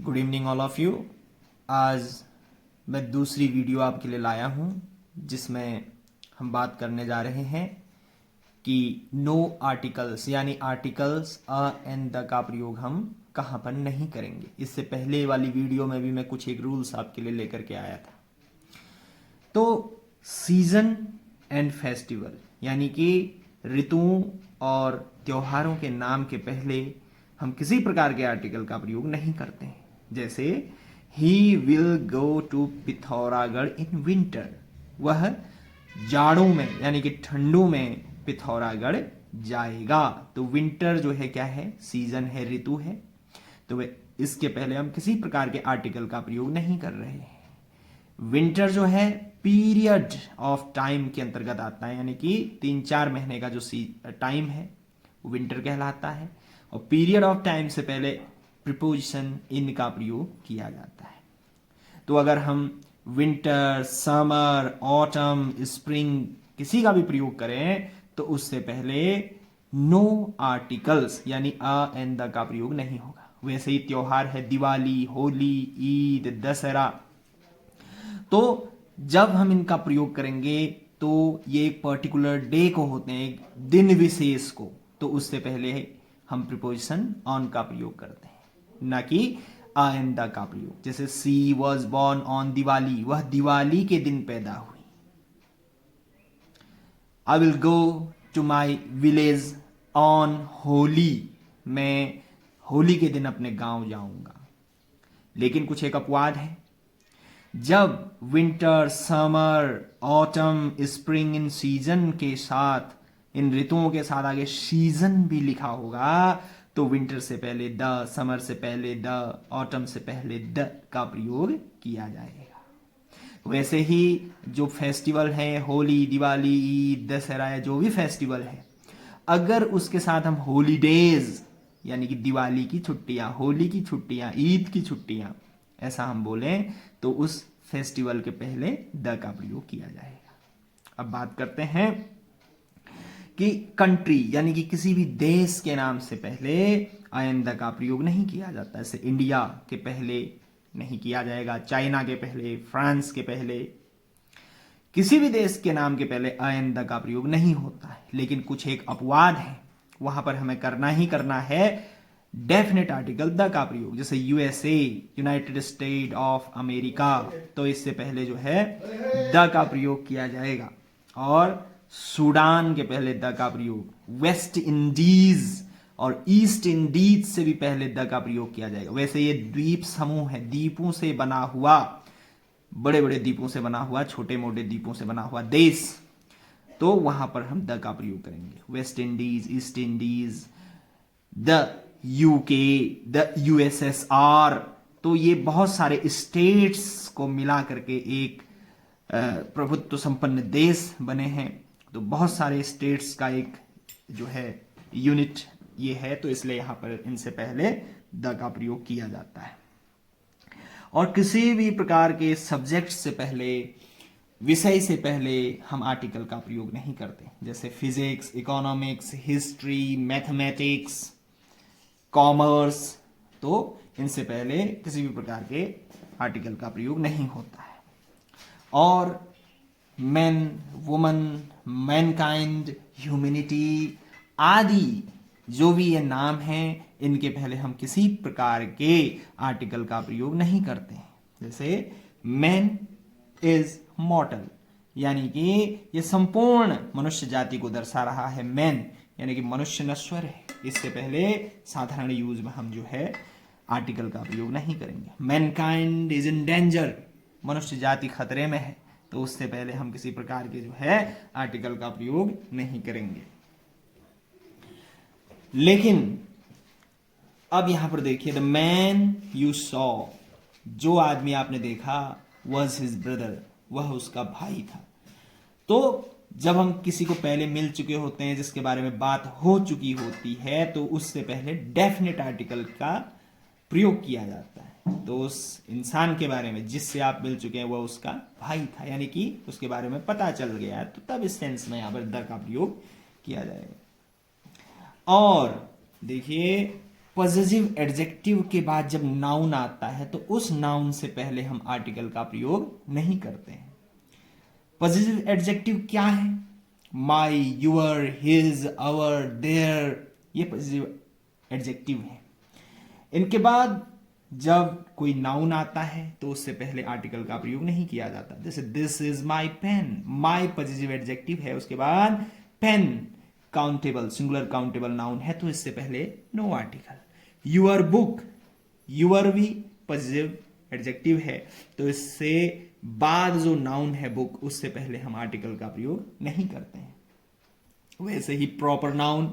Good evening all of you. आज मैं दूसरी वीडियो आपके लिए लाया हूं जिसमें हम बात करने जा रहे हैं कि नो आर्टिकल्स यानी आर्टिकल्स अ एंड द का प्रयोग हम कहां पर नहीं करेंगे। इससे पहले वाली वीडियो में भी मैं कुछ एक रूल्स आपके लिए लेकर के आया था। तो सीजन एंड फेस्टिवल यानी कि ऋतुओं और त्योहारों के नाम के पहले हम किसी प्रकार के आर्टिकल का प्रयोग नहीं करते हैं। जैसे he will go to Pithoragarh in winter, वह जाड़ों में यानी कि ठंडों में पिथौरागढ़ जाएगा। तो विंटर जो है क्या है, सीजन है, ऋतु है। तो वे इसके पहले हम किसी प्रकार के आर्टिकल का प्रयोग नहीं कर रहे हैं। विंटर जो है पीरियड ऑफ टाइम के अंतर्गत आता है, यानी कि 3-4 महीने का जो टाइम है वो विंटर कहलाता है। और पीरियड ऑफ टाइम से पहले प्रीपोजिशन इन का प्रयोग किया जाता है। तो अगर हम विंटर, समर, ऑटम, स्प्रिंग किसी का भी प्रयोग करें तो उससे पहले नो आर्टिकल्स यानी अ एंड द का प्रयोग नहीं होगा। वैसे ही त्योहार है दिवाली, होली, ईद, दशहरा, तो जब हम इनका प्रयोग करेंगे तो ये एक पर्टिकुलर डे को होते हैं, एक दिन विशेष को, तो उससे पहले हम प्रीपोजिशन ऑन का प्रयोग करते हैं, ना कि आ एंड द का प्रयोग। जैसे she was born on Diwali, वह दिवाली के दिन पैदा हुई। I will go to my village on Holi, मैं होली के दिन अपने गांव जाऊंगा। लेकिन कुछ एक अपवाद है। जब winter, summer, autumn, spring in season के साथ, इन ऋतुओं के साथ आगे सीजन भी लिखा होगा तो विंटर से पहले द, समर से पहले द, ऑटम से पहले द का प्रयोग किया जाएगा। वैसे ही जो फेस्टिवल है, होली, दिवाली, ईद, दशहरा या जो भी फेस्टिवल है, अगर उसके साथ हम हॉलीडेज यानी कि दिवाली की छुट्टियां, होली की छुट्टियां, ईद की छुट्टियां ऐसा हम बोलें तो उस फेस्टिवल के पहले द का प्रयोग किया जाएगा। अब बात करते हैं कि कंट्री यानी कि किसी भी देश के नाम से पहले आई एन द का प्रयोग नहीं किया जाता। जैसे इंडिया के पहले नहीं किया जाएगा, चाइना के पहले, फ्रांस के पहले, किसी भी देश के नाम के पहले आई एन द का प्रयोग नहीं होता है। लेकिन कुछ एक अपवाद है, वहां पर हमें करना ही करना है डेफिनेट आर्टिकल द का प्रयोग। जैसे USA, United state of America, तो इससे पहले जो है द का प्रयोग किया जाएगा। और सूडान के पहले द का प्रयोग, वेस्ट इंडीज और ईस्ट इंडीज से भी पहले द का प्रयोग किया जाएगा। वैसे ये द्वीप समूह है, द्वीपों से बना हुआ, बड़े बड़े द्वीपों से बना हुआ, छोटे मोटे द्वीपों से बना हुआ देश, तो वहां पर हम द का प्रयोग करेंगे। West Indies, east Indies, the UK, the USSR, तो ये बहुत सारे स्टेट्स को मिला करके एक प्रभुत्व संपन्न देश बने हैं। तो बहुत सारे स्टेट्स का एक जो है यूनिट ये है, तो इसलिए यहां पर इनसे पहले द का प्रयोग किया जाता है। और किसी भी प्रकार के सब्जेक्ट से पहले, विषय से पहले हम आर्टिकल का प्रयोग नहीं करते। जैसे physics, economics, history, mathematics, commerce, तो इनसे पहले किसी भी प्रकार के आर्टिकल का प्रयोग नहीं होता है। और मैन, वुमन, मैनकाइंड, ह्यूमैनिटी आदि जो भी ये नाम हैं, इनके पहले हम किसी प्रकार के आर्टिकल का प्रयोग नहीं करते हैं। जैसे मैन इज मॉर्टल, यानी कि ये संपूर्ण मनुष्य जाति को दर्शा रहा है। मैन यानी कि मनुष्य नश्वर है, इससे पहले साधारण यूज में हम जो है आर्टिकल का प्रयोग नहीं करेंगे। मैनकाइंड इज इन डेंजर, मनुष्य जाति खतरे में है, तो उससे पहले हम किसी प्रकार के जो है आर्टिकल का प्रयोग नहीं करेंगे। लेकिन अब यहां पर देखिए, द मैन यू सॉ, जो आदमी आपने देखा, वॉज हिज ब्रदर, वह उसका भाई था। तो जब हम किसी को पहले मिल चुके होते हैं, जिसके बारे में बात हो चुकी होती है, तो उससे पहले डेफिनेट आर्टिकल का प्रयोग किया जाता है। तो उस इंसान के बारे में जिससे आप मिल चुके हैं वह उसका भाई था, यानी कि उसके बारे में पता चल गया है, तो तब इस सेंस में यहां पर द का प्रयोग किया जाएगा। और देखिए पॉजिटिव एडजेक्टिव के बाद जब नाउन आता है तो उस नाउन से पहले हम आर्टिकल का प्रयोग नहीं करते हैं। पॉजिटिव एडजेक्टिव क्या है? माई, यूअर, हिज, अवर, देयर, ये पॉजिटिव एडजेक्टिव है। इनके बाद जब कोई नाउन आता है तो उससे पहले आर्टिकल का प्रयोग नहीं किया जाता। जैसे this is my pen, my positive adjective है, उसके बाद pen countable singular countable noun है तो इससे पहले no article. Your book, your भी पॉजिटिव एडजेक्टिव है तो इससे बाद जो नाउन है बुक उससे पहले हम आर्टिकल का प्रयोग नहीं करते हैं। वैसे ही प्रॉपर नाउन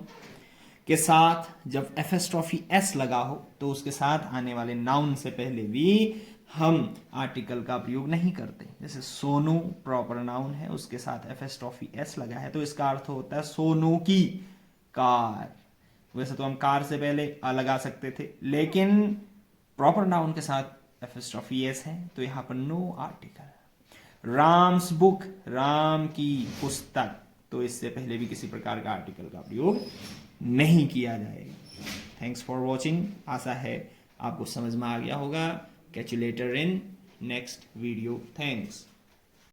के साथ जब एफएस्ट्रॉफी एस लगा हो तो उसके साथ आने वाले नाउन से पहले भी हम आर्टिकल का प्रयोग नहीं करते। जैसे सोनू प्रॉपर नाउन है, उसके साथ एफएस्ट्रॉफी एस लगा है तो इसका अर्थ होता है सोनू की कार। वैसे तो हम कार से पहले आ लगा सकते थे, लेकिन प्रॉपर नाउन के साथ एफएस्ट्रॉफी एस है तो यहां पर no article. Ram's book, Ram की पुस्तक, तो इससे पहले भी किसी प्रकार का आर्टिकल का प्रयोग नहीं किया जाएगा। Thanks for watching. आशा है आपको समझ में आ गया होगा। Catch you later in next video. Thanks.